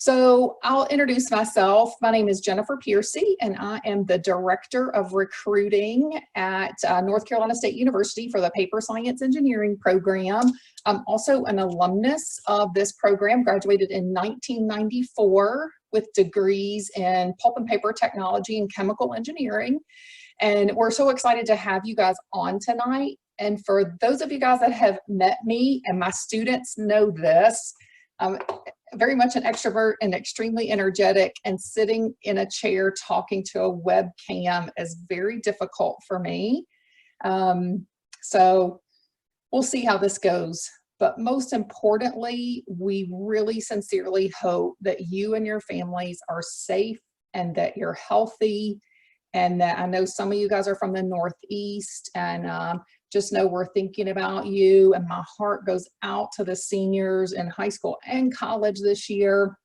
So I'll introduce myself. My name is Jennifer Piercy, and I am the Director of Recruiting at North Carolina State University for the Paper Science Engineering program. I'm also an alumnus of this program, graduated in 1994 with degrees in pulp and paper technology and chemical engineering. And we're so excited to have you guys on tonight. And for those of you guys that have met me, and my students know this, very much an extrovert and extremely energetic, and sitting in a chair talking to a webcam is very difficult for me. So we'll see how this goes. But most importantly, we really sincerely hope that you and your families are safe and that you're healthy, and that I know some of you guys are from the Northeast, and just know we're thinking about you, and my heart goes out to the seniors in high school and college this year.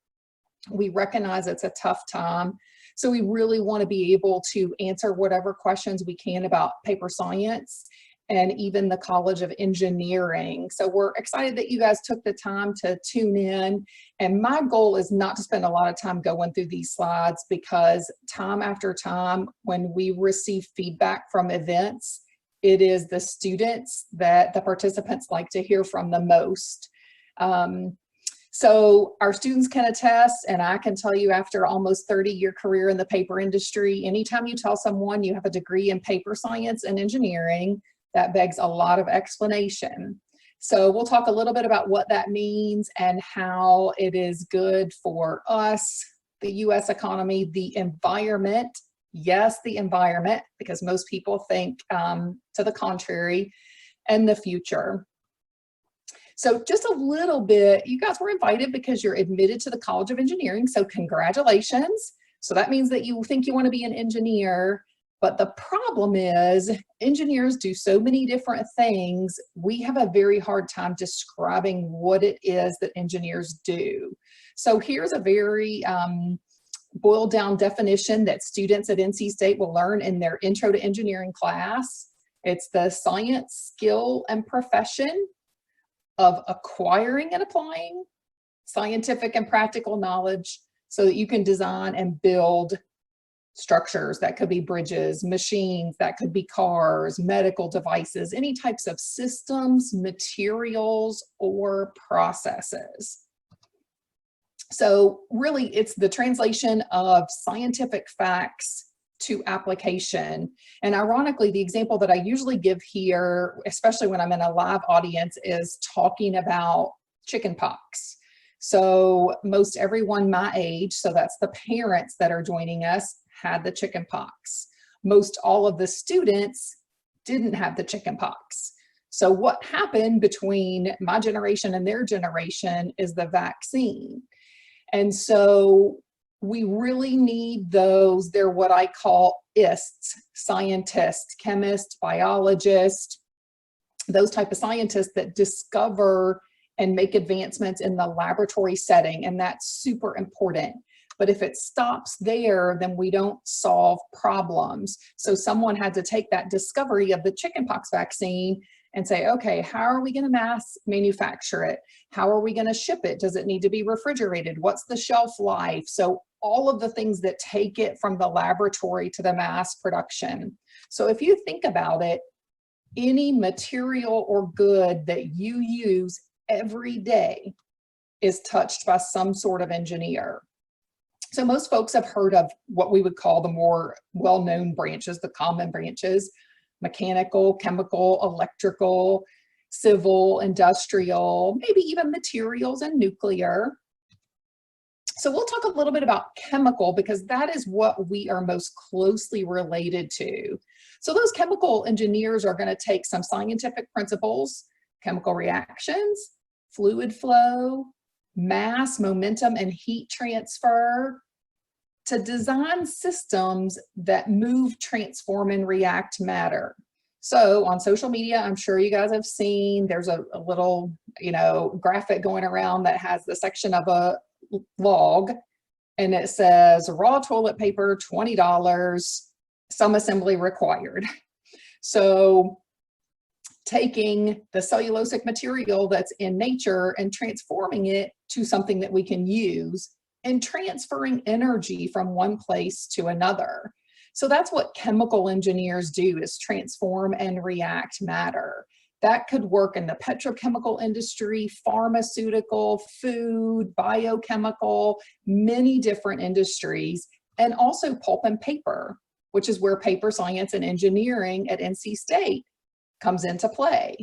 We recognize it's a tough time, so we really want to be able to answer whatever questions we can about paper science and even the College of Engineering. So we're excited that you guys took the time to tune in. And my goal is not to spend a lot of time going through these slides, because time after time, when we receive feedback from events, it is the students that the participants like to hear from the most. So our students can attest, and I can tell you after almost 30-year career in the paper industry, anytime you tell someone you have a degree in paper science and engineering, that begs a lot of explanation. So we'll talk a little bit about what that means and how it is good for us, the US economy, the environment. Yes, the environment, because most people think to the contrary, and the future. So just a little bit, you guys were invited because you're admitted to the College of Engineering, so congratulations. So that means that you think you want to be an engineer, but the problem is engineers do so many different things. We have a very hard time describing what it is that engineers do. So here's a very boiled down definition that students at NC State will learn in their Intro to Engineering class. It's the science, skill, and profession of acquiring and applying scientific and practical knowledge so that you can design and build structures. That could be bridges, machines, that could be cars, medical devices, any types of systems, materials, or processes. So really, it's the translation of scientific facts to application. And ironically, the example that I usually give here, especially when I'm in a live audience, is talking about chickenpox. So most everyone my age, so that's the parents that are joining us, had the chickenpox. Most all of the students didn't have the chickenpox. So what happened between my generation and their generation is the vaccine. And so we really need those, they're what I call ISTs, scientists, chemists, biologists, those type of scientists that discover and make advancements in the laboratory setting, and that's super important. But if it stops there, then we don't solve problems. So someone had to take that discovery of the chickenpox vaccine and say, okay, how are we going to mass manufacture it? How are we going to ship it? Does it need to be refrigerated? What's the shelf life? So all of the things that take it from the laboratory to the mass production. So if you think about it, any material or good that you use every day is touched by some sort of engineer. So most folks have heard of what we would call the more well-known branches, the common branches: mechanical, chemical, electrical, civil, industrial, maybe even materials and nuclear. So we'll talk a little bit about chemical, because that is what we are most closely related to. So those chemical engineers are going to take some scientific principles, chemical reactions, fluid flow, mass, momentum, and heat transfer, to design systems that move, transform, and react matter. So on social media, I'm sure you guys have seen, there's a little, graphic going around that has the section of a log, and it says raw toilet paper, $20, some assembly required. So taking the cellulosic material that's in nature and transforming it to something that we can use and transferring energy from one place to another. So that's what chemical engineers do, is transform and react matter. That could work in the petrochemical industry, pharmaceutical, food, biochemical, many different industries, and also pulp and paper, which is where paper science and engineering at NC State comes into play.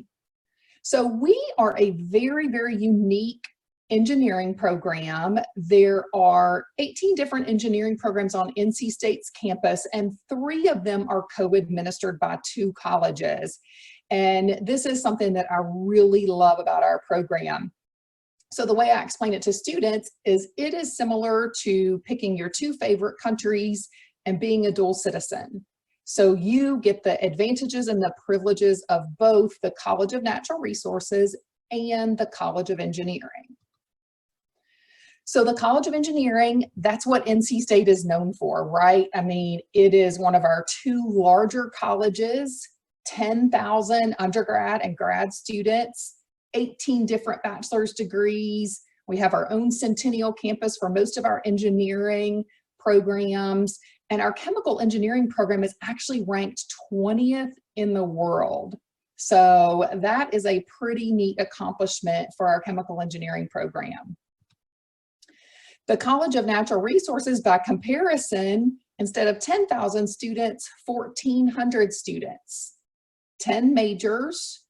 So we are a very, very unique engineering program. There are 18 different engineering programs on NC State's campus, and 3 of them are co-administered by 2 colleges. And this is something that I really love about our program. So the way I explain it to students is it is similar to picking your 2 favorite countries and being a dual citizen. So you get the advantages and the privileges of both the College of Natural Resources and the College of Engineering. So the College of Engineering, that's what NC State is known for, right? I mean, it is one of our 2 larger colleges, 10,000 undergrad and grad students, 18 different bachelor's degrees. We have our own Centennial campus for most of our engineering programs. And our chemical engineering program is actually ranked 20th in the world. So that is a pretty neat accomplishment for our chemical engineering program. The College of Natural Resources, by comparison, instead of 10,000 students, 1,400 students, 10 majors,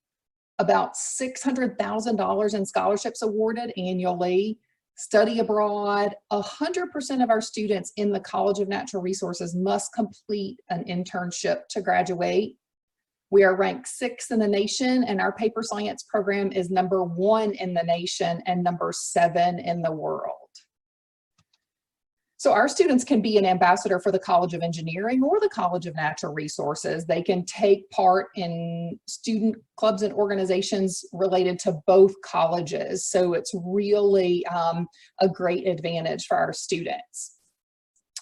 about $600,000 in scholarships awarded annually, study abroad. 100% of our students in the College of Natural Resources must complete an internship to graduate. We are ranked 6th in the nation, and our paper science program is number 1 in the nation and number 7 in the world. So our students can be an ambassador for the College of Engineering or the College of Natural Resources. They can take part in student clubs and organizations related to both colleges. So it's really a great advantage for our students.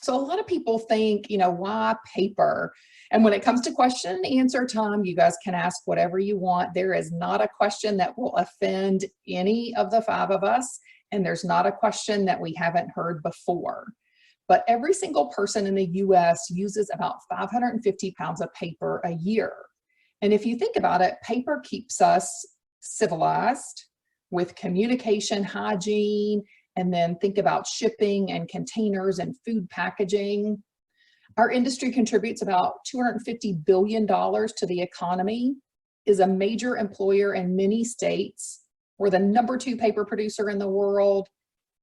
So a lot of people think, you know, why paper? And when it comes to question and answer time, you guys can ask whatever you want. There is not a question that will offend any of the 5 of us, and there's not a question that we haven't heard before. But every single person in the US uses about 550 pounds of paper a year. And if you think about it, paper keeps us civilized with communication, hygiene, and then think about shipping and containers and food packaging. Our industry contributes about $250 billion to the economy, is a major employer in many states. We're the number 2 paper producer in the world.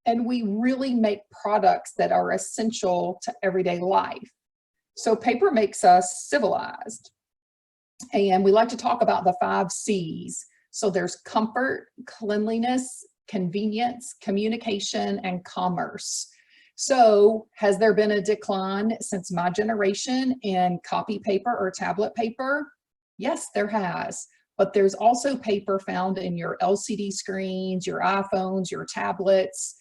And we really make products that are essential to everyday life. So paper makes us civilized. And we like to talk about the 5 C's. So there's comfort, cleanliness, convenience, communication, and commerce. So has there been a decline since my generation in copy paper or tablet paper? Yes, there has. But there's also paper found in your LCD screens, your iPhones, your tablets,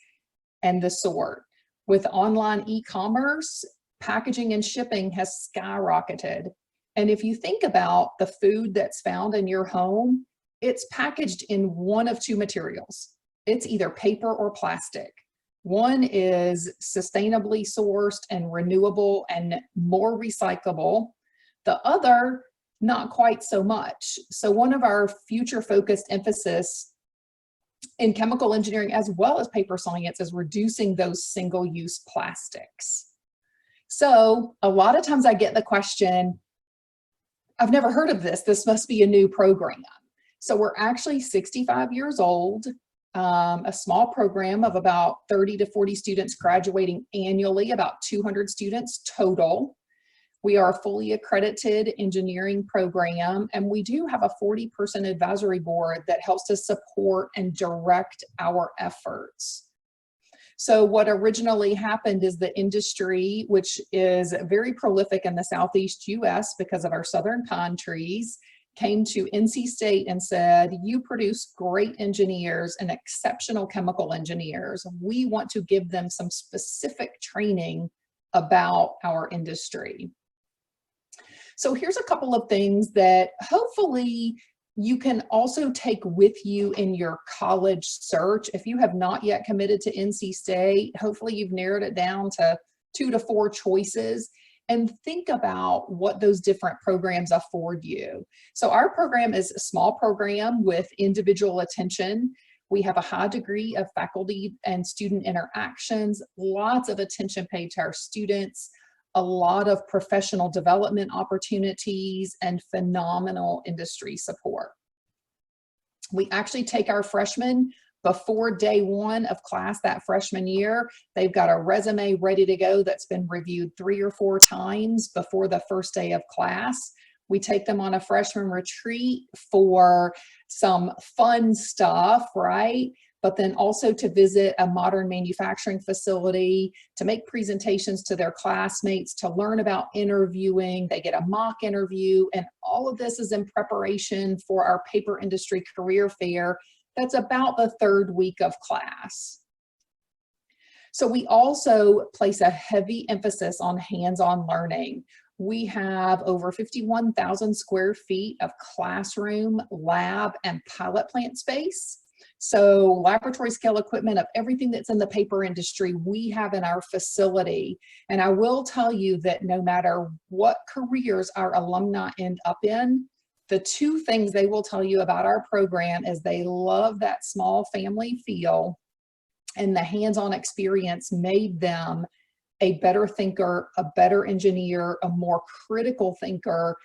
and the sort. With online e-commerce, packaging and shipping has skyrocketed. And if you think about the food that's found in your home, it's packaged in one of 2 materials. It's either paper or plastic. One is sustainably sourced and renewable and more recyclable. The other, not quite so much. So one of our future focused emphasis in chemical engineering as well as paper science is reducing those single-use plastics. So a lot of times I get the question, I've never heard of this. This must be a new program. So we're actually 65 years old, a small program of about 30 to 40 students graduating annually, about 200 students total. We are a fully accredited engineering program, and we do have a 40-person advisory board that helps to support and direct our efforts. So what originally happened is the industry, which is very prolific in the Southeast US because of our southern pine trees, came to NC State and said, you produce great engineers and exceptional chemical engineers. We want to give them some specific training about our industry. So here's a couple of things that hopefully You can also take with you in your college search. If you have not yet committed to NC State, hopefully you've narrowed it down to 2 to 4 choices, and think about what those different programs afford you. So our program is a small program with individual attention. We have a high degree of faculty and student interactions, lots of attention paid to our students, a lot of professional development opportunities, and phenomenal industry support. We actually take our freshmen before day 1 of class that freshman year. They've got a resume ready to go that's been reviewed 3 or 4 times before the first day of class. We take them on a freshman retreat for some fun stuff, right? But then also to visit a modern manufacturing facility, to make presentations to their classmates, to learn about interviewing. They get a mock interview, and all of this is in preparation for our paper industry career fair. That's about the 3rd week of class. So we also place a heavy emphasis on hands-on learning. We have over 51,000 square feet of classroom, lab, and pilot plant space. So laboratory scale equipment of everything that's in the paper industry we have in our facility. And I will tell you that no matter what careers our alumni end up in, the 2 things they will tell you about our program is they love that small family feel, and the hands-on experience made them a better thinker, a better engineer, a more critical thinker,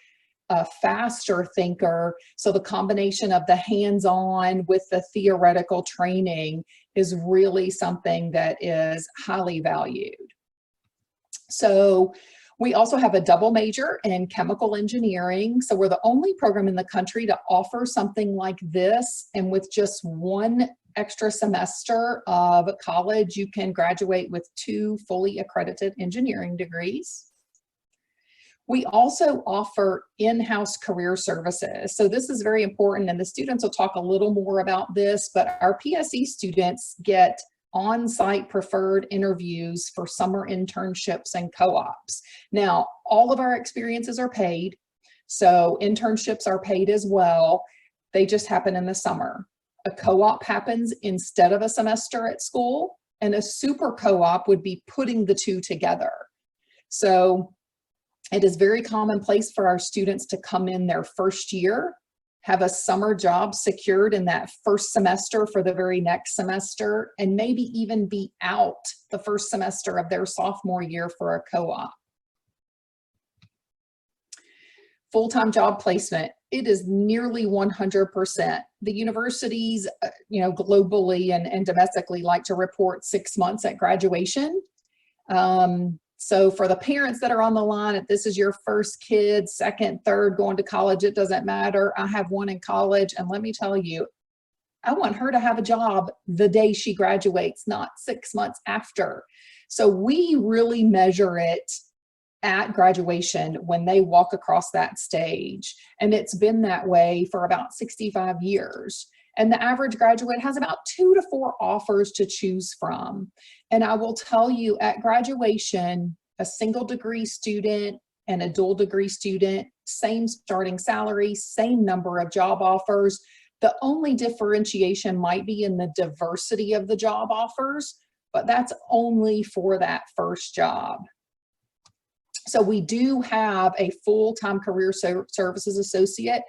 a faster thinker. So the combination of the hands-on with the theoretical training is really something that is highly valued. So we also have a double major in chemical engineering. So we're the only program in the country to offer something like this. And with just 1 extra semester of college, you can graduate with 2 fully accredited engineering degrees. We also offer in-house career services. So this is very important, and the students will talk a little more about this, but our PSE students get on-site preferred interviews for summer internships and co-ops. Now, all of our experiences are paid, so internships are paid as well. They just happen in the summer. A co-op happens instead of a semester at school, and a super co-op would be putting the 2 together. So it is very commonplace for our students to come in their first year, have a summer job secured in that first semester for the very next semester, and maybe even be out the first semester of their sophomore year for a co-op. Full-time job placement, it is nearly 100%. The universities, globally and domestically like to report 6 months at graduation. So for the parents that are on the line, if this is your first kid, second, third, going to college, it doesn't matter. I have one in college, and let me tell you, I want her to have a job the day she graduates, not 6 months after. So we really measure it at graduation when they walk across that stage. And it's been that way for about 65 years. And the average graduate has about 2 to 4 offers to choose from. And I will tell you, at graduation, a single degree student and a dual degree student, same starting salary, same number of job offers. The only differentiation might be in the diversity of the job offers, but that's only for that first job. So we do have a full-time career services associate,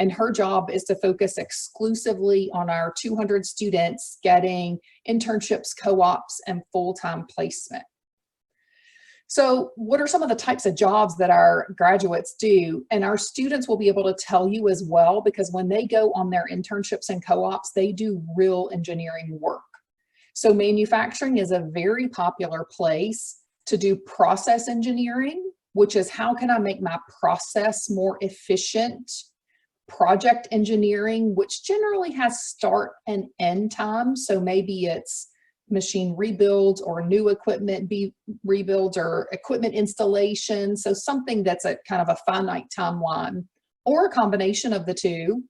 and her job is to focus exclusively on our 200 students getting internships, co-ops, and full-time placement. So what are some of the types of jobs that our graduates do? And our students will be able to tell you as well, because when they go on their internships and co-ops, they do real engineering work. So manufacturing is a very popular place to do process engineering, which is how can I make my process more efficient? Project engineering, which generally has start and end time. So maybe it's machine rebuilds or new equipment rebuilds or equipment installation. So something that's a kind of a finite timeline, or a combination of the 2.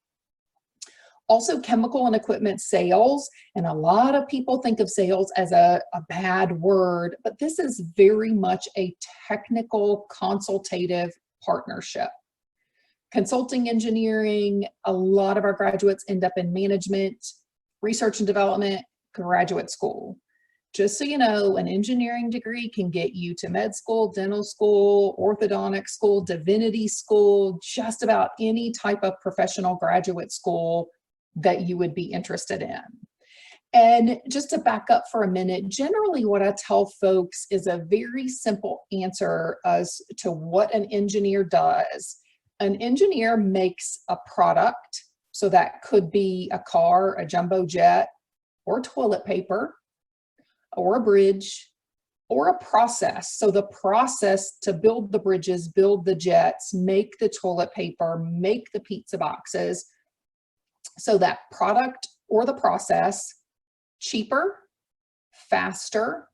Also chemical and equipment sales. And a lot of people think of sales as a bad word, but this is very much a technical consultative partnership. consulting engineering. A lot of our graduates end up in management, research and development, graduate school. Just so you know, an engineering degree can get you to med school, dental school, orthodontic school, divinity school, just about any type of professional graduate school that you would be interested in. And just to back up for a minute, generally what I tell folks is a very simple answer as to what an engineer does. An engineer makes a product, so that could be a car, a jumbo jet, or toilet paper, or a bridge, or a process. So the process to build the bridges, build the jets, make the toilet paper, make the pizza boxes. So that product or the process, cheaper, faster,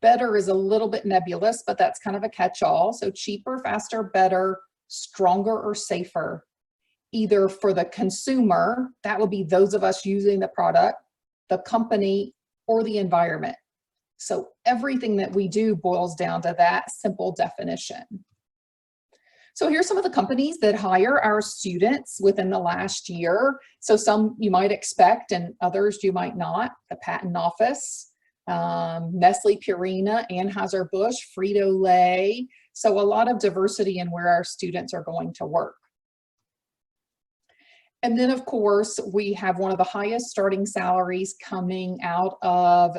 better is a little bit nebulous, but that's kind of a catch-all. So cheaper, faster, better, stronger, or safer, either for the consumer, that would be those of us using the product, the company, or the environment. So everything that we do boils down to that simple definition. So here's some of the companies that hire our students within the last year. So some you might expect and others you might not. The Patent Office, Nestle, Purina, Anheuser-Busch, Frito-Lay. So a lot of diversity in where our students are going to work. And then of course, we have one of the highest starting salaries coming out of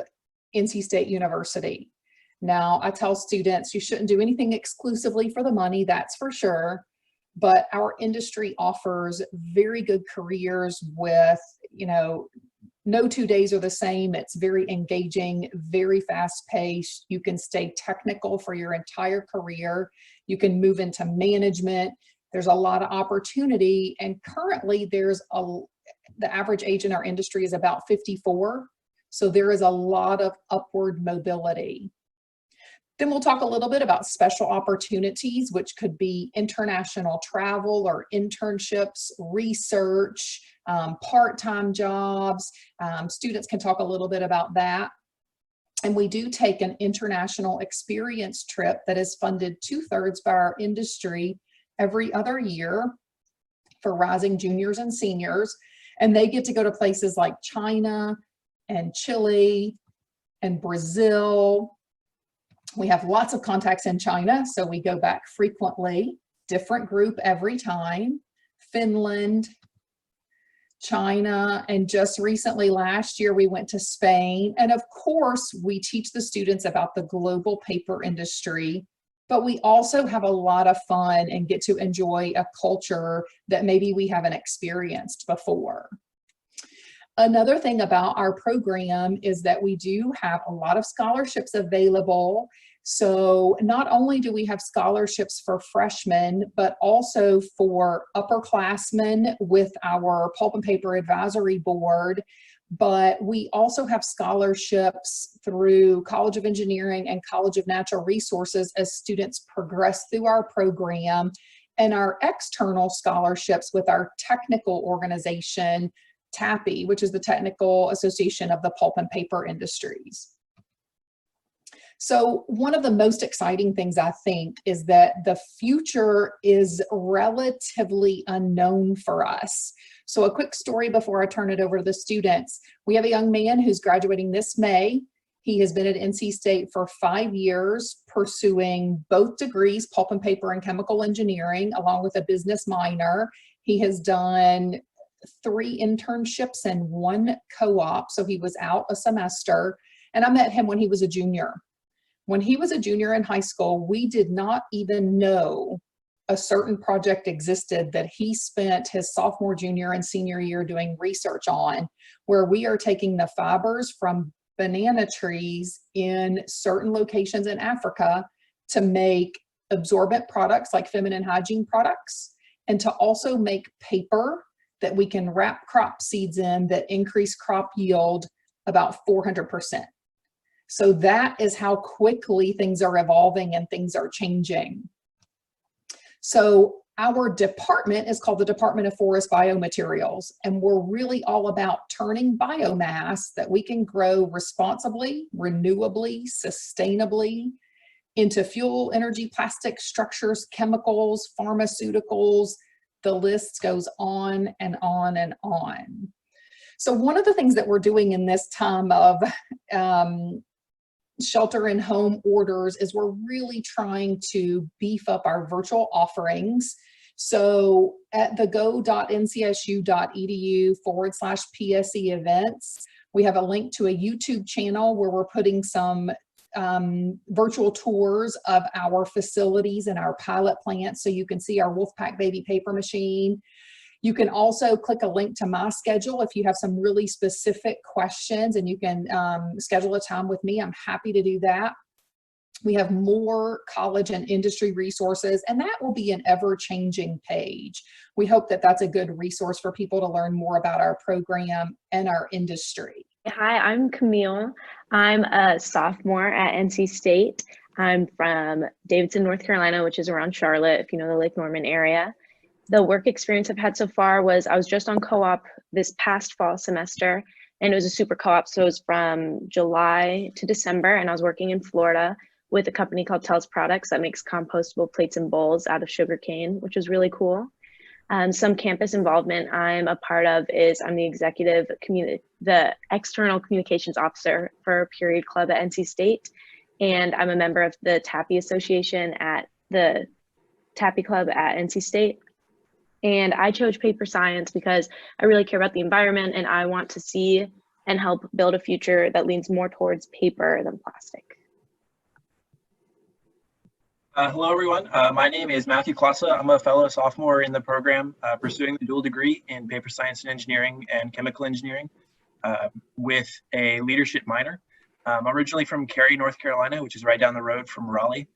NC State University. Now, I tell students you shouldn't do anything exclusively for the money, that's for sure, but our industry offers very good careers with, you know, no 2 days are the same. It's very engaging, very fast paced. You can stay technical for your entire career. You can move into management. There's a lot of opportunity, and currently the average age in our industry is about 54. So there is a lot of upward mobility. Then we'll talk a little bit about special opportunities, which could be international travel or internships, research, part-time jobs. Students can talk a little bit about that. And we do take an international experience trip that is funded 2/3 by our industry every other year for rising juniors and seniors. And they get to go to places like China and Chile and Brazil. We have lots of contacts in China, so we go back frequently, different group every time. Finland, China, and just recently last year we went to Spain. And of course, we teach the students about the global paper industry, but we also have a lot of fun and get to enjoy a culture that maybe we haven't experienced before. Another thing about our program is that we do have a lot of scholarships available. So not only do we have scholarships for freshmen, but also for upperclassmen with our Pulp and Paper Advisory Board. But we also have scholarships through College of Engineering and College of Natural Resources as students progress through our program, and our external scholarships with our technical organization, TAPI, which is the Technical Association of the Pulp and Paper Industries. So one of the most exciting things I think is that the future is relatively unknown for us. So a quick story before I turn it over to the students. We have a young man who's graduating this May. He has been at NC State for 5 years, pursuing both degrees, pulp and paper and chemical engineering, along with a business minor. He has done 3 internships and 1 co-op, so he was out a semester, and I met him when he was a junior. When he was a junior in high school, we did not even know a certain project existed that he spent his sophomore, junior, and senior year doing research on, where we are taking the fibers from banana trees in certain locations in Africa to make absorbent products like feminine hygiene products, and to also make paper that we can wrap crop seeds in that increase crop yield about 400%. So that is how quickly things are evolving and things are changing. So our department is called the Department of Forest Biomaterials, and we're really all about turning biomass that we can grow responsibly, renewably, sustainably into fuel, energy, plastic structures, chemicals, pharmaceuticals, the list goes on and on and on. So one of the things that we're doing in this time of shelter in home orders is we're really trying to beef up our virtual offerings. So at the go.ncsu.edu/PSE events, we have a link to a YouTube channel where we're putting some virtual tours of our facilities and our pilot plants. So you can see our Wolfpack baby paper machine. You can also click a link to my schedule if you have some really specific questions, and you can schedule a time with me. I'm happy to do that. We have more college and industry resources, and that will be an ever-changing page. We hope that that's a good resource for people to learn more about our program and our industry. Hi, I'm Camille. I'm a sophomore at NC State. I'm from Davidson, North Carolina, which is around Charlotte, if you know the Lake Norman area. The work experience I've had so far was I was just on co-op this past fall semester, and it was a super co-op. So it was from July to December, and I was working in Florida with a company called Tells Products that makes compostable plates and bowls out of sugarcane, which was really cool. Some campus involvement I'm a part of is I'm the the external communications officer for Period Club at NC State, and I'm a member of the TAPI Association at the TAPI Club at NC State. And I chose paper science because I really care about the environment, and I want to see and help build a future that leans more towards paper than plastic. Hello, everyone. My name is Matthew Klassa. I'm a fellow sophomore in the program pursuing the dual degree in paper science and engineering and chemical engineering with a leadership minor. I'm originally from Cary, North Carolina, which is right down the road from Raleigh.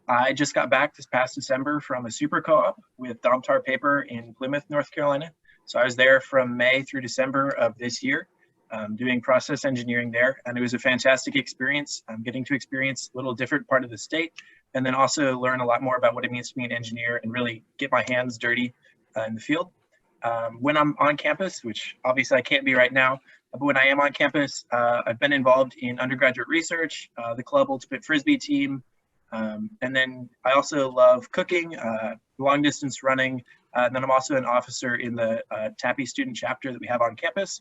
I just got back this past December from a super co-op with Domtar Paper in Plymouth, North Carolina. So I was there from May through December of this year, doing process engineering there. And it was a fantastic experience. I'm getting to experience a little different part of the state, and then also learn a lot more about what it means to be an engineer and really get my hands dirty in the field. When I'm on campus, which obviously I can't be right now, but when I am on campus, I've been involved in undergraduate research, the club ultimate Frisbee team, and then I also love cooking, long distance running, and then I'm also an officer in the TAPI student chapter that we have on campus.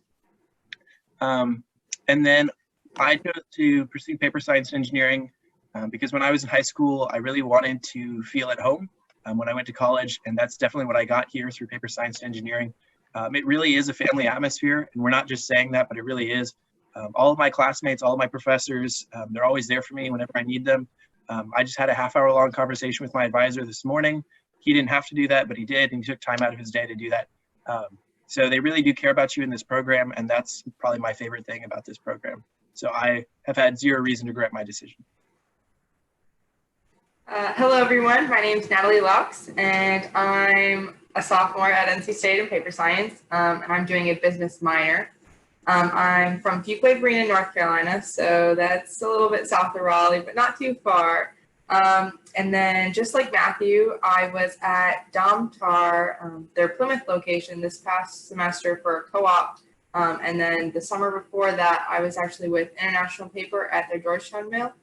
And then I chose to pursue paper science and engineering because when I was in high school, I really wanted to feel at home when I went to college, and that's definitely what I got here through paper science and engineering. It really is a family atmosphere, and we're not just saying that, but it really is. All of my classmates, all of my professors, they're always there for me whenever I need them. I just had a half-hour-long conversation with my advisor this morning. He didn't have to do that, but he did, and he took time out of his day to do that. So they really do care about you in this program, and that's probably my favorite thing about this program. So I have had zero reason to regret my decision. Hello, everyone. My name is Natalie Laux, and I'm a sophomore at NC State in paper science, and I'm doing a business minor. I'm from Fuquay Varina, North Carolina, so that's a little bit south of Raleigh, but not too far. And then just like Matthew, I was at Domtar, their Plymouth location this past semester for a co-op. And then the summer before that, I was actually with International Paper at their Georgetown mill.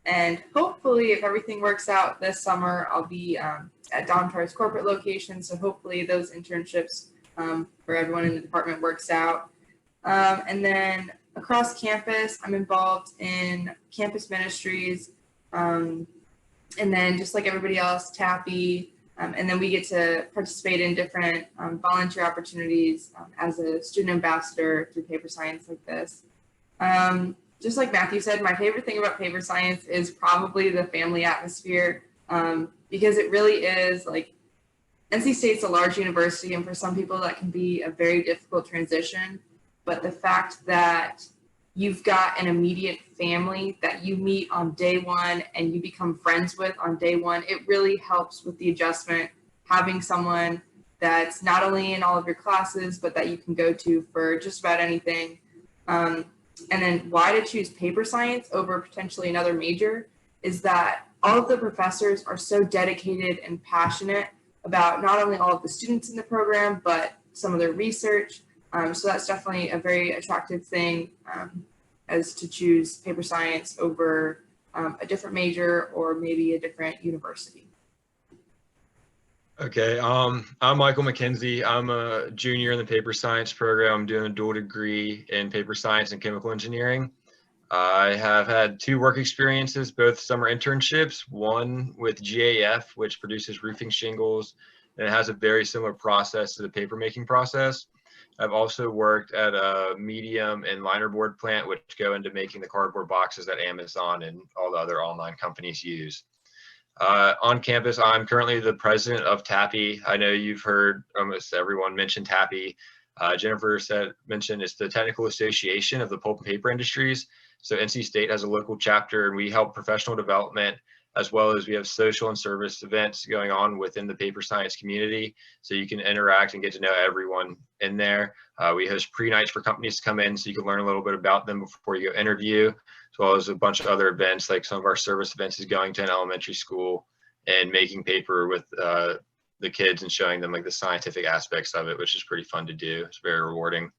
And hopefully, if everything works out this summer, I'll be at Domtar's corporate location. So hopefully those internships for everyone in the department works out. And then across campus, I'm involved in campus ministries. And then just like everybody else, TAPI. And then we get to participate in different volunteer opportunities as a student ambassador through paper science like this. Just like Matthew said, my favorite thing about paper science is probably the family atmosphere, because it really is like NC State's a large university, and for some people that can be a very difficult transition. But the fact that you've got an immediate family that you meet on day one and you become friends with on day one, it really helps with the adjustment, having someone that's not only in all of your classes, but that you can go to for just about anything. And then why to choose paper science over potentially another major is that all of the professors are so dedicated and passionate about not only all of the students in the program, but some of their research. So that's definitely a very attractive thing as to choose paper science over a different major or maybe a different university. Okay, I'm Michael McKenzie. I'm a junior in the paper science program. I'm doing a dual degree in paper science and chemical engineering. I have had 2 work experiences, both summer internships, one with GAF, which produces roofing shingles, and it has a very similar process to the paper making process. I've also worked at a medium and linerboard plant, which go into making the cardboard boxes that Amazon and all the other online companies use. On campus, I'm currently the president of TAPI. I know you've heard almost everyone mention TAPI. Jennifer mentioned it's the Technical Association of the Pulp and Paper Industries. So NC State has a local chapter, and we help professional development, as well as we have social and service events going on within the paper science community. So you can interact and get to know everyone in there. We host pre-nights for companies to come in so you can learn a little bit about them before you go interview, as well as a bunch of other events, like some of our service events is going to an elementary school and making paper with the kids and showing them like the scientific aspects of it, which is pretty fun to do. It's very rewarding.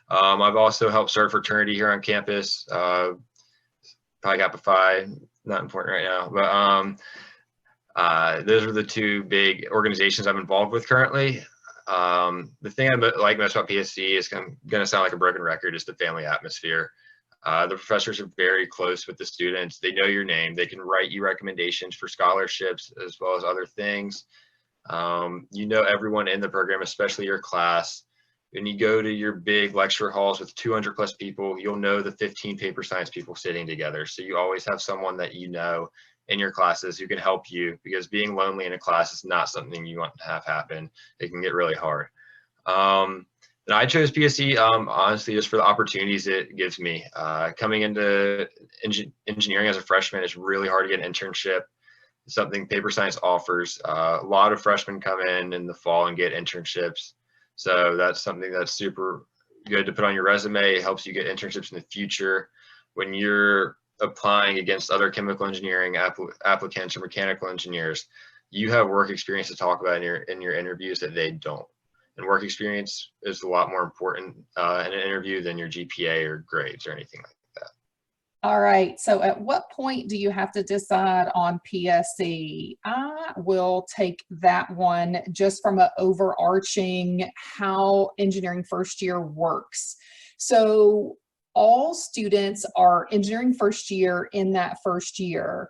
I've also helped start a fraternity here on campus, Pi Kappa Phi, not important right now, but those are the 2 big organizations I'm involved with currently. The thing I like most about PSC is going to sound like a broken record, is the family atmosphere. The professors are very close with the students. They know your name. They can write you recommendations for scholarships as well as other things. You know everyone in the program, especially your class. When you go to your big lecture halls with 200 plus people, you'll know the 15 paper science people sitting together. So you always have someone that you know in your classes who can help you, because being lonely in a class is not something you want to have happen. It can get really hard. And I chose PSC honestly just for the opportunities it gives me. Coming into engineering as a freshman, it's really hard to get an internship. It's something paper science offers. A lot of freshmen come in the fall and get internships. So that's something that's super good to put on your resume. It helps you get internships in the future. When you're applying against other chemical engineering applicants or mechanical engineers, you have work experience to talk about in your interviews that they don't. And work experience is a lot more important in an interview than your GPA or grades or anything like that. All right, so at what point do you have to decide on PSC? I will take that one just from an overarching how engineering first year works. So all students are engineering first year in that first year.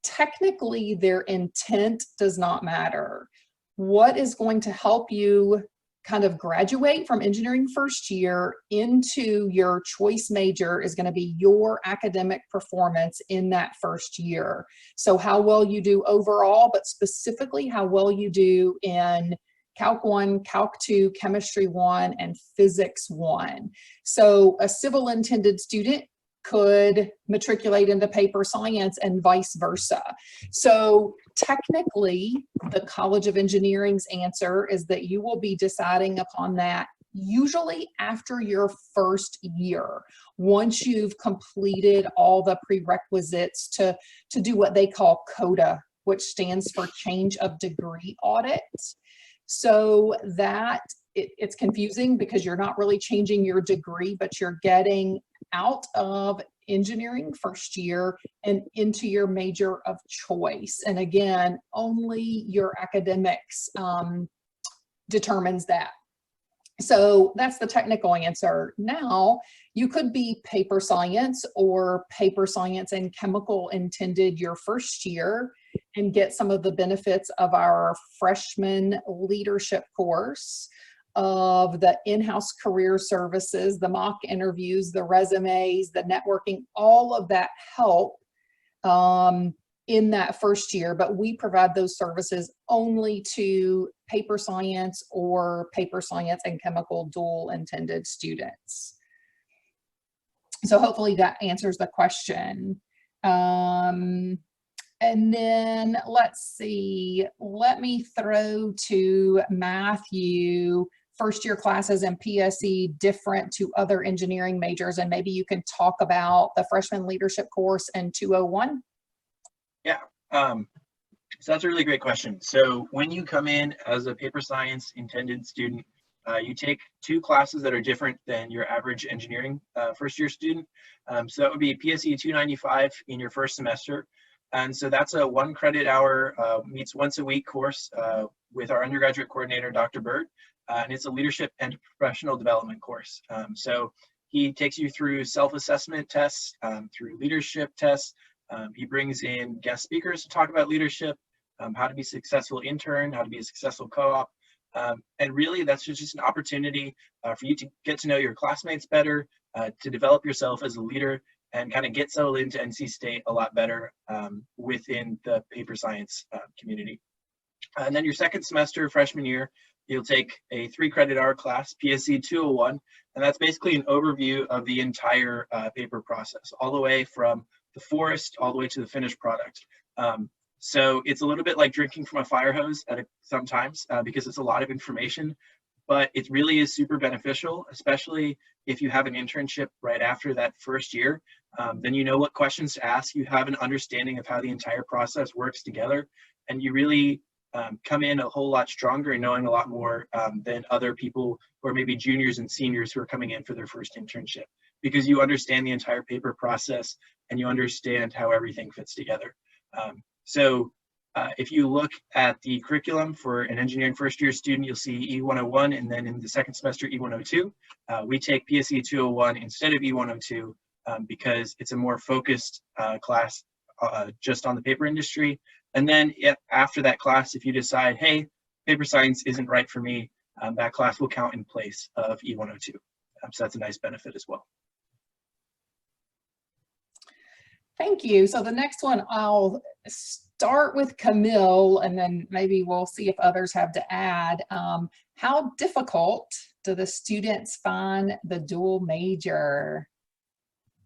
Technically, their intent does not matter. What is going to help you kind of graduate from engineering first year into your choice major is going to be your academic performance in that first year. So how well you do overall, but specifically how well you do in Calc 1, Calc 2, Chemistry 1, and Physics 1. So a civil intended student could matriculate into paper science and vice versa. So technically, the College of Engineering's answer is that you will be deciding upon that usually after your first year, once you've completed all the prerequisites to do what they call CODA, which stands for Change of Degree Audit. So that it's confusing because you're not really changing your degree, but you're getting out of engineering first year and into your major of choice. And again, only your academics determines that. So that's the technical answer. Now, you could be paper science or paper science and chemical intended your first year and get some of the benefits of our freshman leadership course, of the in-house career services, the mock interviews, the resumes, the networking, all of that help in that first year, but we provide those services only to paper science or paper science and chemical dual intended students. So hopefully that answers the question. And then let's see, let me throw to Matthew, first year classes in PSE different to other engineering majors, and maybe you can talk about the freshman leadership course in 201. Yeah, so that's a really great question. So when you come in as a paper science intended student, you take 2 classes that are different than your average engineering first year student. So that would be PSE 295 in your first semester, And so that's a 1 credit hour, meets once a week course with our undergraduate coordinator, Dr. Bird. And it's a leadership and professional development course. So he takes you through self-assessment tests, through leadership tests. He brings in guest speakers to talk about leadership, how to be a successful intern, how to be a successful co-op. And really that's just an opportunity for you to get to know your classmates better, to develop yourself as a leader, and kind of get settled into NC State a lot better within the paper science community. And then your second semester, freshman year, you'll take a 3 credit hour class, PSC 201, and that's basically an overview of the entire paper process, all the way from the forest all the way to the finished product. So it's a little bit like drinking from a fire hose sometimes because it's a lot of information, but it really is super beneficial, especially if you have an internship right after that first year. Then you know what questions to ask, you have an understanding of how the entire process works together, and you really come in a whole lot stronger and knowing a lot more than other people who are maybe juniors and seniors who are coming in for their first internship, because you understand the entire paper process and you understand how everything fits together. So if you look at the curriculum for an engineering first year student, you'll see E101, and then in the second semester, E102. We take PSE 201 instead of E102 because it's a more focused class just on the paper industry. And then after that class, if you decide, hey, paper science isn't right for me, that class will count in place of E102. So that's a nice benefit as well. Thank you. So the next one, I'll start with Camille, and then maybe we'll see if others have to add. How difficult do the students find the dual major?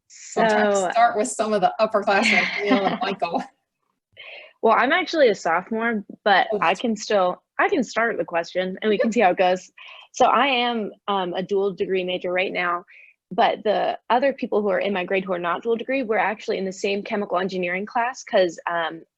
So I'm trying to start with some of the upperclassmen, Camille and Michael. Well, I'm actually a sophomore, but I can start the question and we can see how it goes. So I am a dual degree major right now, but the other people who are in my grade who are not dual degree, we're actually in the same chemical engineering class, because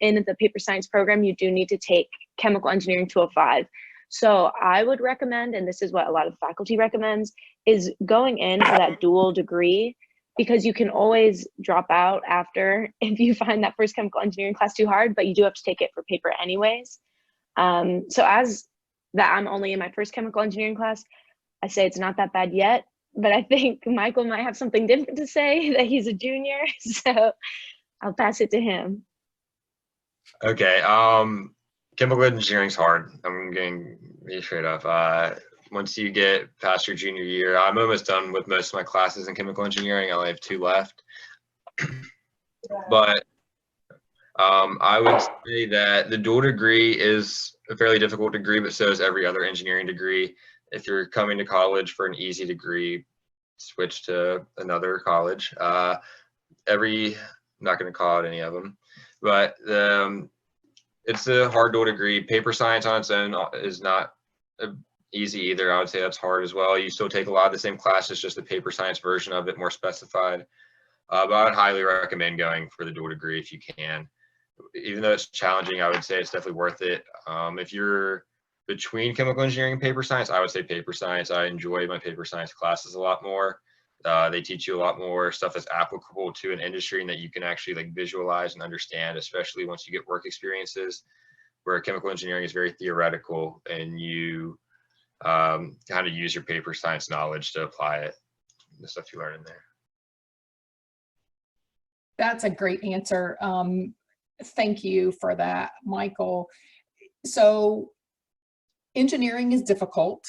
in the paper science program, you do need to take chemical engineering 205. So I would recommend, and this is what a lot of the faculty recommends, is going in for that dual degree, because you can always drop out after if you find that first chemical engineering class too hard, but you do have to take it for paper anyways. So as that I'm only in my first chemical engineering class, I say it's not that bad yet, but I think Michael might have something different to say, that he's a junior, so I'll pass it to him. Okay, chemical engineering's hard. I'm going to be straight up. Once you get past your junior year, I'm almost done with most of my classes in chemical engineering. I only have 2 left. But I would say that the dual degree is a fairly difficult degree, but so is every other engineering degree. If you're coming to college for an easy degree, switch to another college. I'm not going to call out any of them, but it's a hard dual degree. Paper science on its own is not easy either. I would say that's hard as well. You still take a lot of the same classes, just the paper science version of it, more specified. But I would highly recommend going for the dual degree if you can. Even though it's challenging, I would say it's definitely worth it. If you're between chemical engineering and paper science, I would say paper science. I enjoy my paper science classes a lot more. They teach you a lot more stuff that's applicable to an industry and that you can actually like visualize and understand, especially once you get work experiences, where chemical engineering is very theoretical and you kind of use your paper science knowledge to apply it, the stuff you learn in there. That's a great answer. Thank you for that, Michael. So engineering is difficult.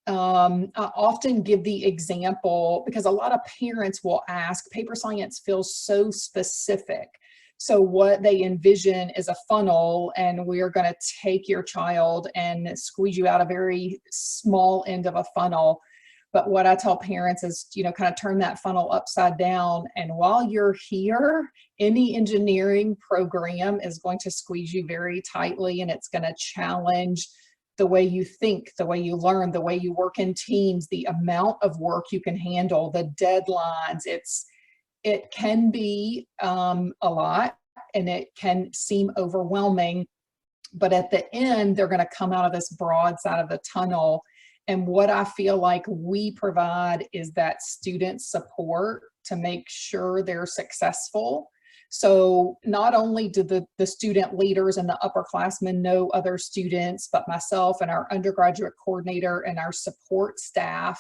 I often give the example because a lot of parents will ask, paper science feels so specific. So what they envision is a funnel, and we're going to take your child and squeeze you out a very small end of a funnel. But what I tell parents is, kind of turn that funnel upside down. And while you're here, any engineering program is going to squeeze you very tightly, and it's going to challenge the way you think, the way you learn, the way you work in teams, the amount of work you can handle, the deadlines. It can be a lot, and it can seem overwhelming, but at the end, they're going to come out of this broad side of the tunnel. And what I feel like we provide is that student support to make sure they're successful. So not only do the student leaders and the upperclassmen know other students, but myself and our undergraduate coordinator and our support staff.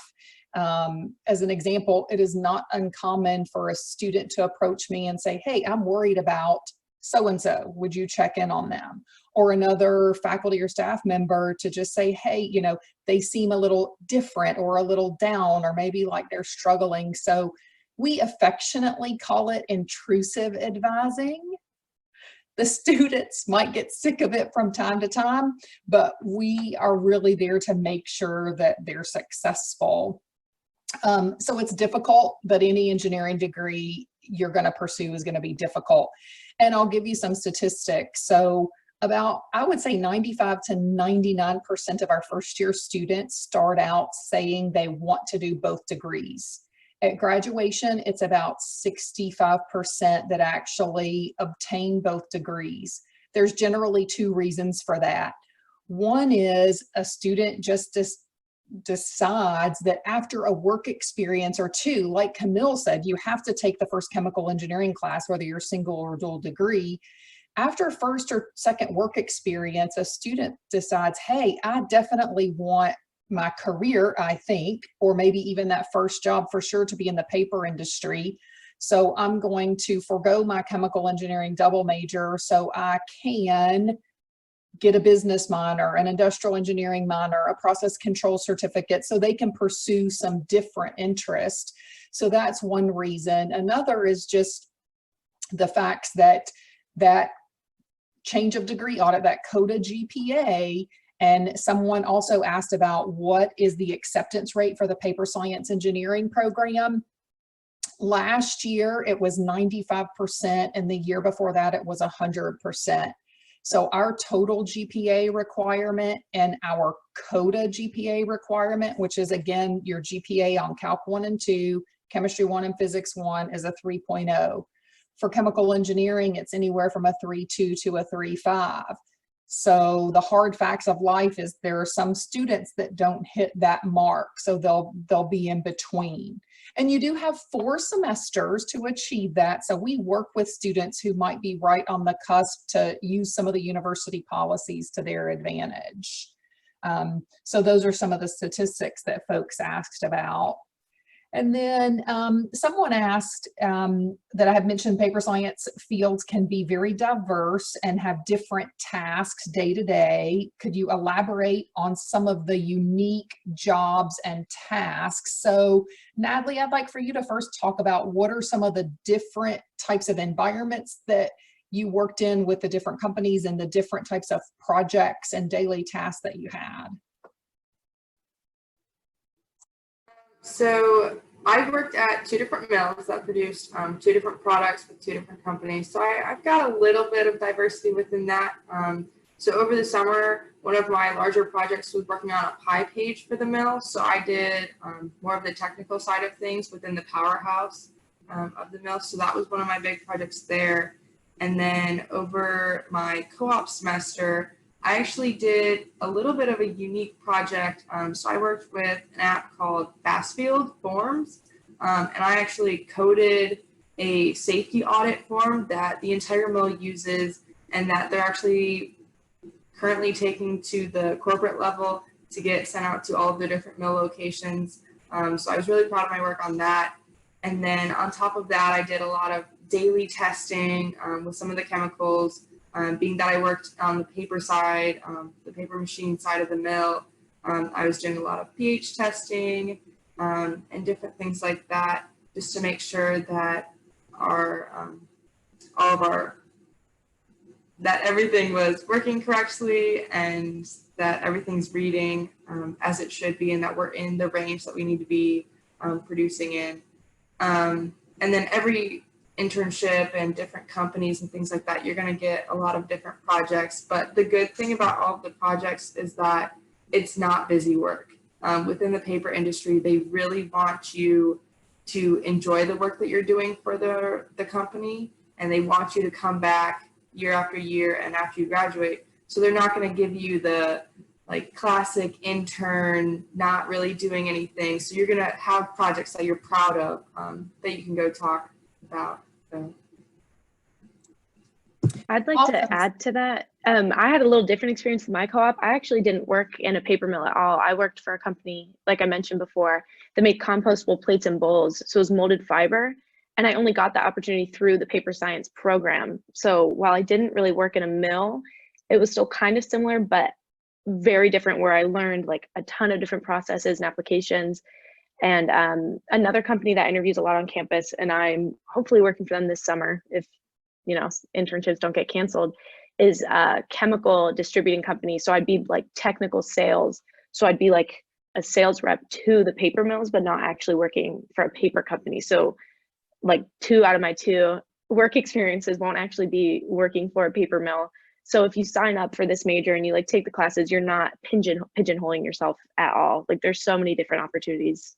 As an example, it is not uncommon for a student to approach me and say, hey, I'm worried about so-and-so, would you check in on them? Or another faculty or staff member to just say, hey, you know, they seem a little different or a little down, or maybe like they're struggling. So we affectionately call it intrusive advising. The students might get sick of it from time to time, but we are really there to make sure that they're successful. So it's difficult, but any engineering degree you're going to pursue is going to be difficult. And I'll give you some statistics. So about, I would say 95 to 99% of our first year students start out saying they want to do both degrees. At graduation, it's about 65% that actually obtain both degrees. There's generally two reasons for that. One is a student just decides that after a work experience or two, like Camille said, you have to take the first chemical engineering class, whether you're single or dual degree. After first or second work experience, a student decides, hey, I definitely want my career, I think, or maybe even that first job for sure, to be in the paper industry. So I'm going to forego my chemical engineering double major so I can get a business minor, an industrial engineering minor, a process control certificate, so they can pursue some different interest. So that's one reason. Another is just the fact that that change of degree audit, that CODA GPA, and someone also asked about what is the acceptance rate for the paper science engineering program. Last year, it was 95%, and the year before that, it was 100%. So our total GPA requirement and our CODA GPA requirement, which is again your GPA on Calc 1 and 2, Chemistry 1 and Physics 1, is a 3.0. For chemical engineering, it's anywhere from a 3.2 to a 3.5. So the hard facts of life is there are some students that don't hit that mark, so they'll be in between. And you do have 4 semesters to achieve that. So we work with students who might be right on the cusp to use some of the university policies to their advantage. So those are some of the statistics that folks asked about. And then someone asked that I have mentioned paper science fields can be very diverse and have different tasks day to day. Could you elaborate on some of the unique jobs and tasks? So Natalie, I'd like for you to first talk about what are some of the different types of environments that you worked in with the different companies and the different types of projects and daily tasks that you had. So I worked at 2 different mills that produced 2 different products with 2 different companies. So I've got a little bit of diversity within that. So over the summer, one of my larger projects was working on a pie page for the mill. So I did more of the technical side of things within the powerhouse of the mill. So that was one of my big projects there. And then over my co-op semester, I actually did a little bit of a unique project. So I worked with an app called Fastfield Forms, and I actually coded a safety audit form that the entire mill uses and that they're actually currently taking to the corporate level to get sent out to all of the different mill locations. So I was really proud of my work on that. And then on top of that, I did a lot of daily testing with some of the chemicals. Being that I worked on the paper side, the paper machine side of the mill, I was doing a lot of pH testing and different things like that, just to make sure that that everything was working correctly and that everything's reading as it should be, and that we're in the range that we need to be producing in. And then every internship and different companies and things like that, you're going to get a lot of different projects. But the good thing about all of the projects is that it's not busy work. Within the paper industry, they really want you to enjoy the work that you're doing for the company, and they want you to come back year after year and after you graduate. So they're not going to give you the like classic intern, not really doing anything. So you're going to have projects that you're proud of that you can go talk about. So. I'd like Awesome. to add to that. I had a little different experience with my co-op. I actually didn't work in a paper mill at all. I worked for a company, like I mentioned before, that made compostable plates and bowls. So it was molded fiber. And I only got the opportunity through the paper science program. So while I didn't really work in a mill, it was still kind of similar, but very different, where I learned like a ton of different processes and applications. And another company that interviews a lot on campus, and I'm hopefully working for them this summer if internships don't get canceled, is a chemical distributing company. So I'd be like technical sales. So I'd be like a sales rep to the paper mills, but not actually working for a paper company. So like 2 out of my 2 work experiences won't actually be working for a paper mill. So if you sign up for this major and you like take the classes, you're not pigeonholing yourself at all. Like there's so many different opportunities.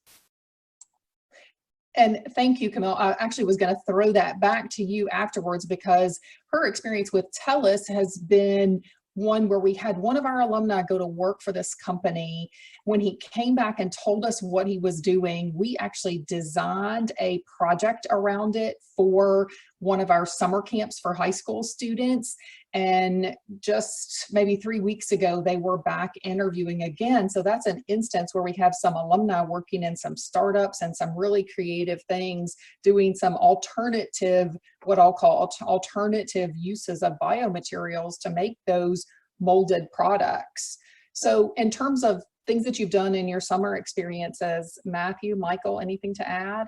And thank you, Camille. I actually was going to throw that back to you afterwards, because her experience with TELUS has been one where we had one of our alumni go to work for this company. When he came back and told us what he was doing, we actually designed a project around it for one of our summer camps for high school students. And just maybe 3 weeks ago, they were back interviewing again. So that's an instance where we have some alumni working in some startups and some really creative things, doing some alternative, what I'll call alternative uses of biomaterials to make those molded products. So in terms of things that you've done in your summer experiences, Matthew, Michael, anything to add?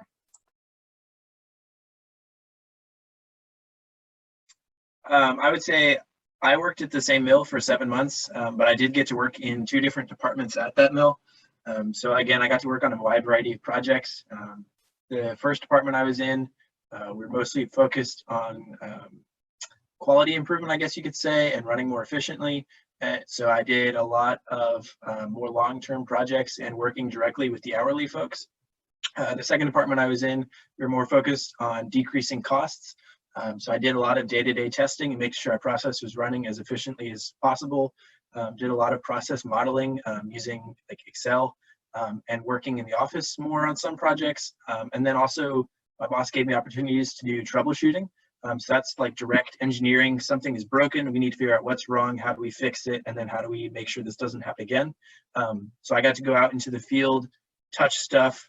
I would say I worked at the same mill for 7 months, but I did get to work in 2 different departments at that mill. So again, I got to work on a wide variety of projects. The first department I was in, we're mostly focused on quality improvement, I guess you could say, and running more efficiently. So I did a lot of more long-term projects and working directly with the hourly folks. The second department I was in, we were more focused on decreasing costs. So I did a lot of day-to-day testing and making sure our process was running as efficiently as possible. Did a lot of process modeling using like Excel and working in the office more on some projects. And then also my boss gave me opportunities to do troubleshooting. So that's like direct engineering. Something is broken, we need to figure out what's wrong, how do we fix it, and then how do we make sure this doesn't happen again. So I got to go out into the field, touch stuff,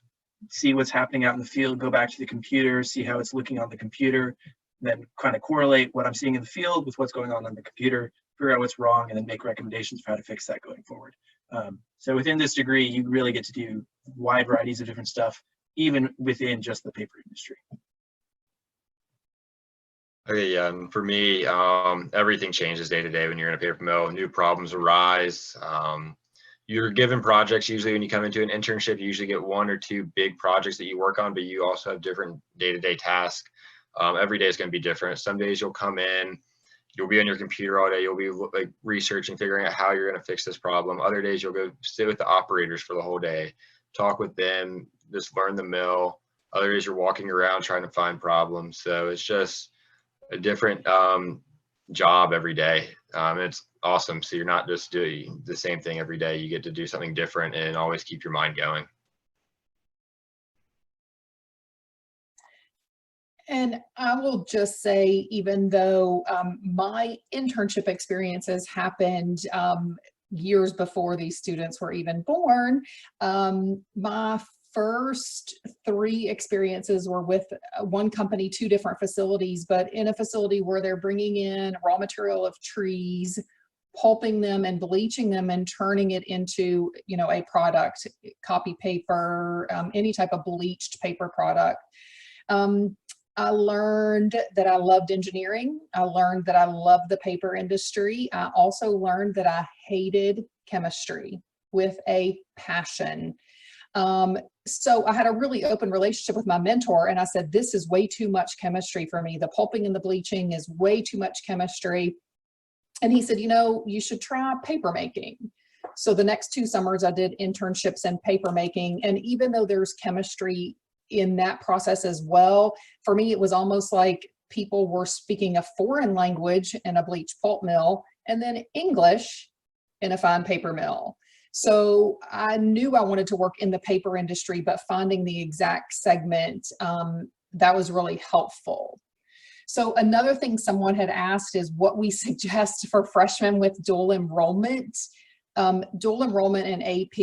see what's happening out in the field, go back to the computer, see how it's looking on the computer, then kind of correlate what I'm seeing in the field with what's going on the computer, figure out what's wrong, and then make recommendations for how to fix that going forward. So within this degree, you really get to do wide varieties of different stuff, even within just the paper industry. Okay, yeah, and for me, everything changes day to day when you're in a paper mill. New problems arise. You're given projects. Usually when you come into an internship, you usually get 1 or 2 big projects that you work on, but you also have different day-to-day tasks. Every day is going to be different. Some days you'll come in, you'll be on your computer all day, you'll be like researching, figuring out how you're going to fix this problem. Other days you'll go sit with the operators for the whole day, talk with them, just learn the mill. Other days you're walking around trying to find problems. So it's just a different job every day. It's awesome. So you're not just doing the same thing every day. You get to do something different and always keep your mind going. And I will just say, even though my internship experiences happened years before these students were even born, my first 3 experiences were with one company, 2 different facilities, but in a facility where they're bringing in raw material of trees, pulping them and bleaching them and turning it into, a product, copy paper, any type of bleached paper product. I learned that I loved engineering. I learned that I loved the paper industry. I also learned that I hated chemistry with a passion. So I had a really open relationship with my mentor, and I said, this is way too much chemistry for me. The pulping and the bleaching is way too much chemistry. And he said, you should try paper making. So the next 2 summers I did internships in paper making. And even though there's chemistry in that process as well, for me, it was almost like people were speaking a foreign language in a bleach pulp mill and then English in a fine paper mill. So I knew I wanted to work in the paper industry, but finding the exact segment, that was really helpful. So another thing someone had asked is what we suggest for freshmen with dual enrollment in AP.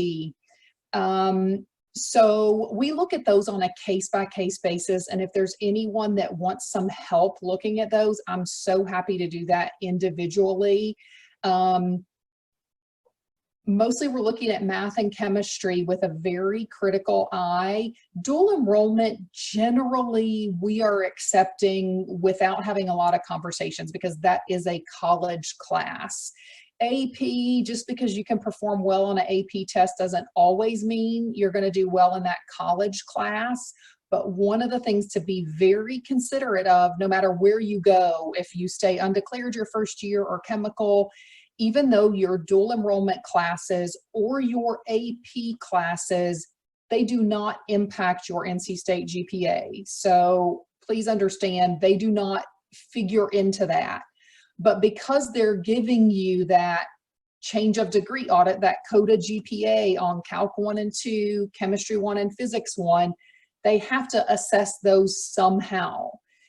So we look at those on a case-by-case basis, and if there's anyone that wants some help looking at those, I'm so happy to do that individually. Mostly we're looking at math and chemistry with a very critical eye. Dual enrollment, generally, we are accepting without having a lot of conversations because that is a college class. AP, just because you can perform well on an AP test doesn't always mean you're going to do well in that college class. But one of the things to be very considerate of, no matter where you go, if you stay undeclared your first year or chemical, even though your dual enrollment classes or your AP classes, they do not impact your NC State GPA. So please understand, they do not figure into that. But because they're giving you that change of degree audit, that CODA GPA on Calc 1 and 2, Chemistry 1 and Physics 1, they have to assess those somehow.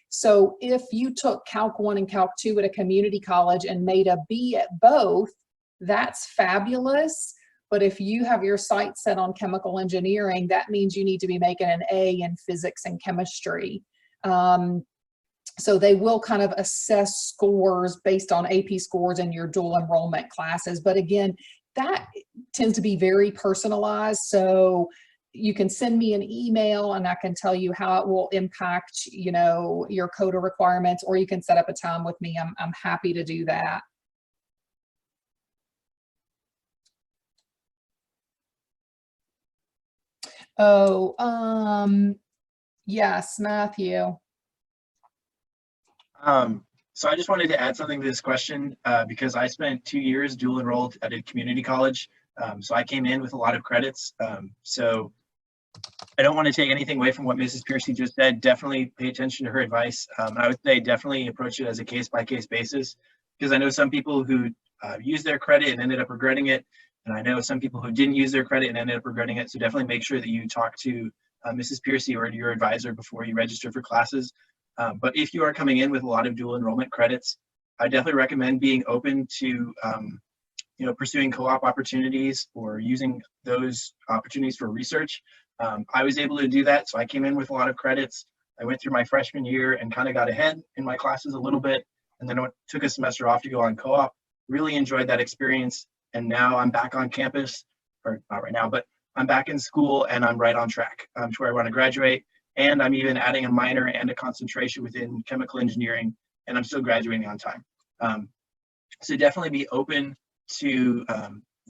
So if you took Calc 1 and Calc 2 at a community college and made a B at both, that's fabulous. But if you have your sights set on chemical engineering, that means you need to be making an A in physics and chemistry. So they will kind of assess scores based on AP scores in your dual enrollment classes. But again, that tends to be very personalized. So you can send me an email and I can tell you how it will impact, you know, your CODA requirements, or you can set up a time with me. I'm happy to do that. Oh, yes, Matthew. So I just wanted to add something to this question because I spent 2 years dual enrolled at a community college. So I came in with a lot of credits. So I don't want to take anything away from what Mrs. Piercy just said. Definitely pay attention to her advice. I would say definitely approach it as a case-by-case basis, because I know some people who used their credit and ended up regretting it. And I know some people who didn't use their credit and ended up regretting it. So definitely make sure that you talk to Mrs. Piercy or your advisor before you register for classes. But if you are coming in with a lot of dual enrollment credits, I definitely recommend being open to pursuing co-op opportunities or using those opportunities for research. I was able to do that, so I came in with a lot of credits. I went through my freshman year and kind of got ahead in my classes a little bit, and then took a semester off to go on co-op. Really enjoyed that experience, and now I'm back on campus, or not right now, but I'm back in school and I'm right on track to where I want to graduate. And I'm even adding a minor and a concentration within chemical engineering, and I'm still graduating on time. So definitely be open to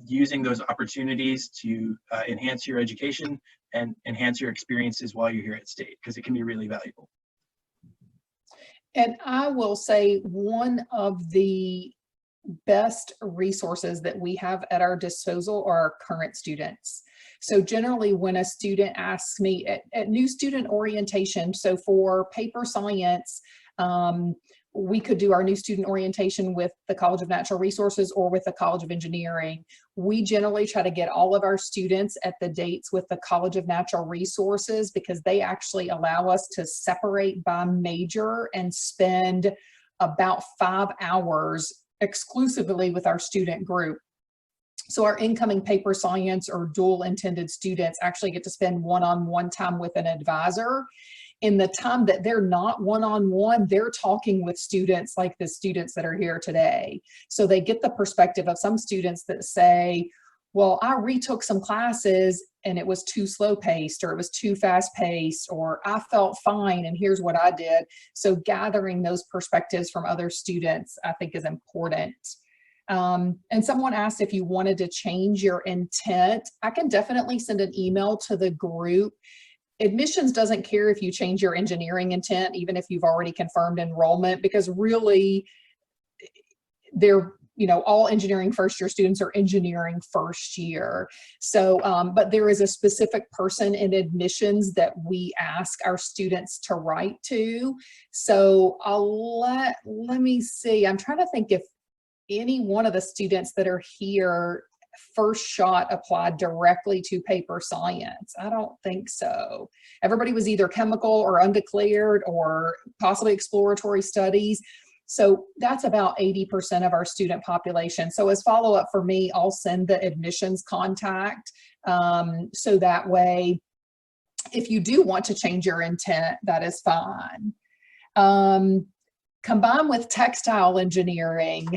using those opportunities to enhance your education and enhance your experiences while you're here at State, because it can be really valuable. And I will say one of the best resources that we have at our disposal are our current students. So generally when a student asks me at new student orientation, so for paper science, we could do our new student orientation with the College of Natural Resources or with the College of Engineering. We generally try to get all of our students at the dates with the College of Natural Resources because they actually allow us to separate by major and spend about 5 hours exclusively with our student group. So our incoming paper science or dual intended students actually get to spend one-on-one time with an advisor. In the time that they're not one-on-one, they're talking with students like the students that are here today. So they get the perspective of some students that say, well, I retook some classes and it was too slow paced, or it was too fast paced, or I felt fine and here's what I did. So gathering those perspectives from other students, I think, is important. And someone asked if you wanted to change your intent. I can definitely send an email to the group. Admissions doesn't care if you change your engineering intent, even if you've already confirmed enrollment, because really they're, all engineering first year students are engineering first year. So, but there is a specific person in admissions that we ask our students to write to. So let me see, I'm trying to think if any one of the students that are here first shot applied directly to paper science? I don't think so. Everybody was either chemical or undeclared or possibly exploratory studies. So that's about 80% of our student population. So as follow-up for me, I'll send the admissions contact. So that way, if you do want to change your intent, that is fine. Combined with textile engineering,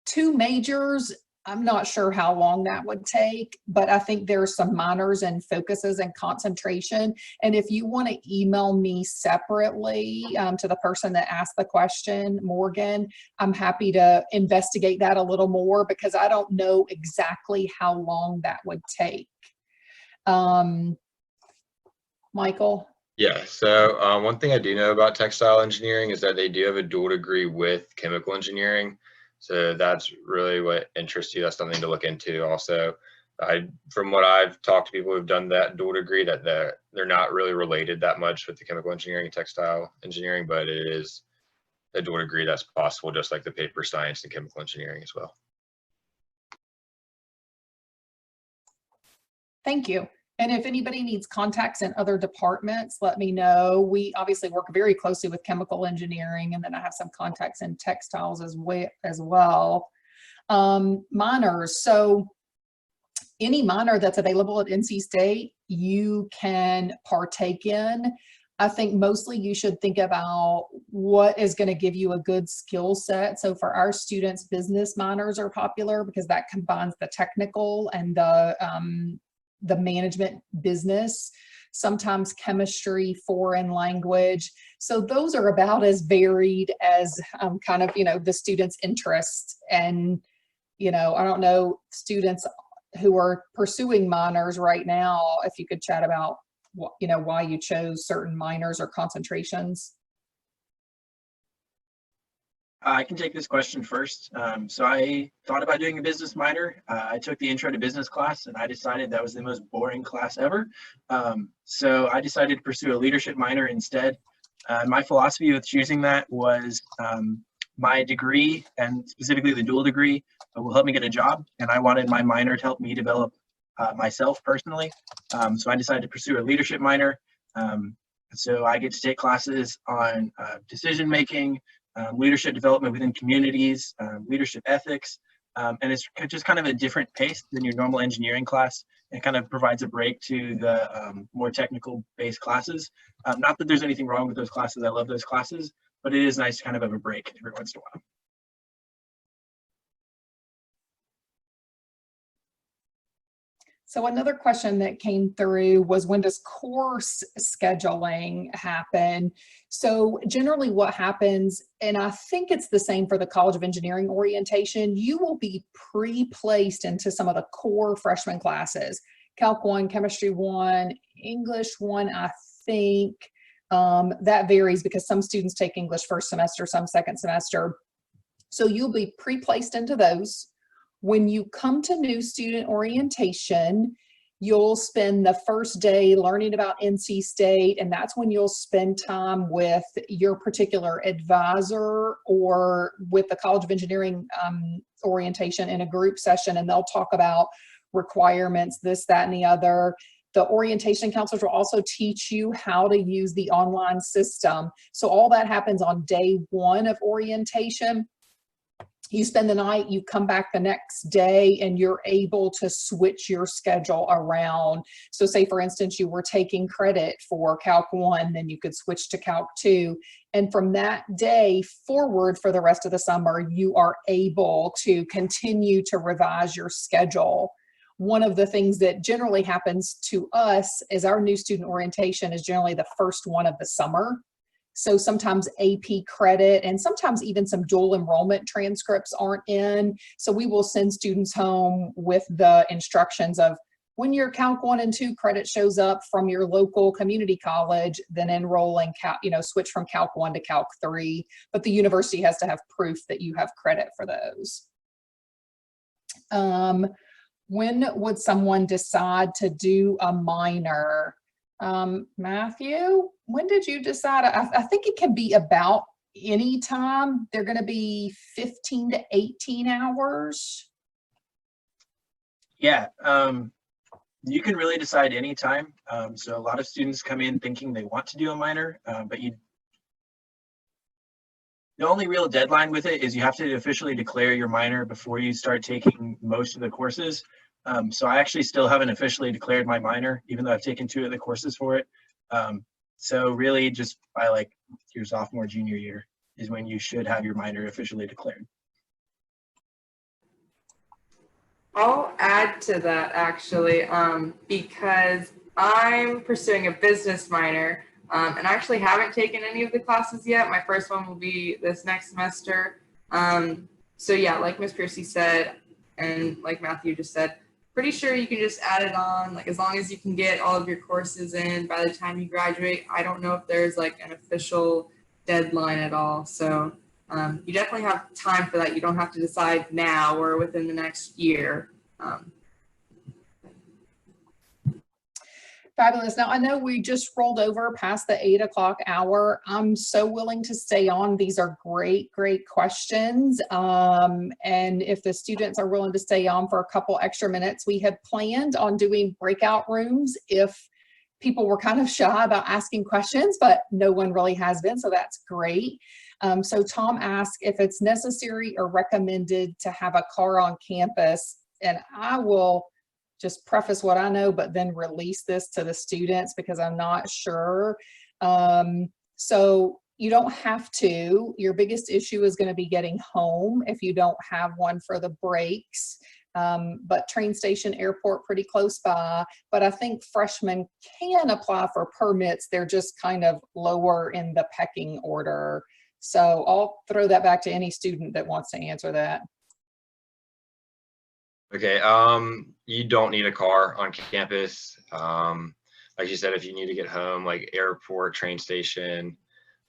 2 majors, I'm not sure how long that would take, but I think there's some minors and focuses and concentration. And if you want to email me separately to the person that asked the question, Morgan, I'm happy to investigate that a little more because I don't know exactly how long that would take. Michael? Yeah, so one thing I do know about textile engineering is that they do have a dual degree with chemical engineering. So that's really what interests you. That's something to look into. Also, from what I've talked to people who've done that dual degree, that they're not really related that much with the chemical engineering and textile engineering, but it is a dual degree that's possible, just like the paper science and chemical engineering as well. Thank you. And if anybody needs contacts in other departments, let me know. We obviously work very closely with chemical engineering, and then I have some contacts in textiles as well. Minors. So any minor that's available at NC State, you can partake in. I think mostly you should think about what is going to give you a good skill set. So for our students, business minors are popular because that combines the technical and the management business, sometimes chemistry, foreign language. So those are about as varied as kind of, the students' interests. And, I don't know, students who are pursuing minors right now, if you could chat about, why you chose certain minors or concentrations. I can take this question first. So I thought about doing a business minor. I took the intro to business class and I decided that was the most boring class ever. So I decided to pursue a leadership minor instead. My philosophy with choosing that was my degree, and specifically the dual degree, will help me get a job. And I wanted my minor to help me develop myself personally. So I decided to pursue a leadership minor. So I get to take classes on decision-making, leadership development within communities, leadership ethics, and it's just kind of a different pace than your normal engineering class. It kind of provides a break to the more technical based classes. Not that there's anything wrong with those classes, I love those classes, but it is nice to kind of have a break every once in a while. So another question that came through was, when does course scheduling happen? So generally what happens, and I think it's the same for the College of Engineering orientation, you will be pre-placed into some of the core freshman classes. Calc 1, Chemistry 1, English 1, I think. That varies because some students take English first semester, some second semester. So you'll be pre-placed into those. When you come to new student orientation, you'll spend the first day learning about NC State, and that's when you'll spend time with your particular advisor or with the College of Engineering orientation in a group session, and they'll talk about requirements, this, that, and the other. The orientation counselors will also teach you how to use the online system. So all that happens on day 1 of orientation. You spend the night, you come back the next day, and you're able to switch your schedule around. So say, for instance, you were taking credit for Calc 1, then you could switch to Calc 2. And from that day forward for the rest of the summer, you are able to continue to revise your schedule. One of the things that generally happens to us is our new student orientation is generally the first one of the summer. So sometimes AP credit and sometimes even some dual enrollment transcripts aren't in. So we will send students home with the instructions of, when your Calc 1 and 2 credit shows up from your local community college, then enroll in switch from Calc 1 to Calc 3. But the university has to have proof that you have credit for those. When would someone decide to do a minor? Matthew, when did you decide? I think it can be about any time. They're going to be 15 to 18 hours. Yeah, you can really decide anytime. So a lot of students come in thinking they want to do a minor, but the only real deadline with it is you have to officially declare your minor before you start taking most of the courses. So I actually still haven't officially declared my minor, even though I've taken 2 of the courses for it. So really just by like your sophomore, junior year is when you should have your minor officially declared. I'll add to that actually, because I'm pursuing a business minor, and I actually haven't taken any of the classes yet. My first one will be this next semester. So yeah, like Ms. Piercy said, and like Matthew just said, pretty sure you can just add it on, like as long as you can get all of your courses in by the time you graduate. I don't know if there's like an official deadline at all. So you definitely have time for that. You don't have to decide now or within the next year. Fabulous. Now, I know we just rolled over past the 8 o'clock hour. I'm so willing to stay on. These are great, great questions. And if the students are willing to stay on for a couple extra minutes, we had planned on doing breakout rooms if people were kind of shy about asking questions, but no one really has been, so that's great. So Tom asked if it's necessary or recommended to have a car on campus, and I will just preface what I know, but then release this to the students because I'm not sure. So you don't have to. Your biggest issue is going to be getting home if you don't have one for the breaks. But train station, airport, pretty close by. But I think freshmen can apply for permits. They're just kind of lower in the pecking order. So I'll throw that back to any student that wants to answer that. Okay, you don't need a car on campus. Like you said, if you need to get home, like airport, train station,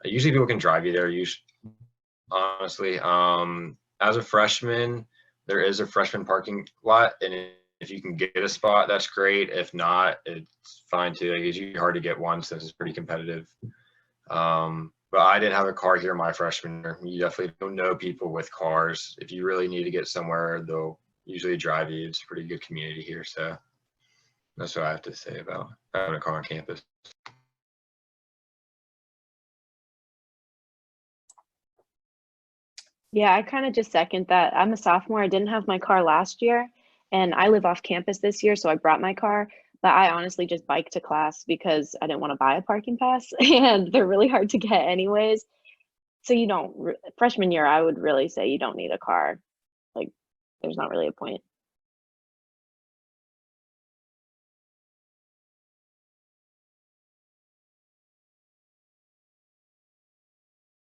usually people can drive you there, honestly. As a freshman, there is a freshman parking lot, and if you can get a spot, that's great. If not, it's fine too. Like, it's usually hard to get one since it's pretty competitive. But I didn't have a car here my freshman year. You definitely don't know people with cars. If you really need to get somewhere, they'll usually drive you. It's a pretty good community here, so that's what I have to say about having a car on campus. Yeah, I kind of just second that. I'm a sophomore. I didn't have my car last year, and I live off campus this year, so I brought my car. But I honestly just bike to class because I didn't want to buy a parking pass, and they're really hard to get anyways. So you don't, freshman year, I would really say you don't need a car. Like, there's not really a point.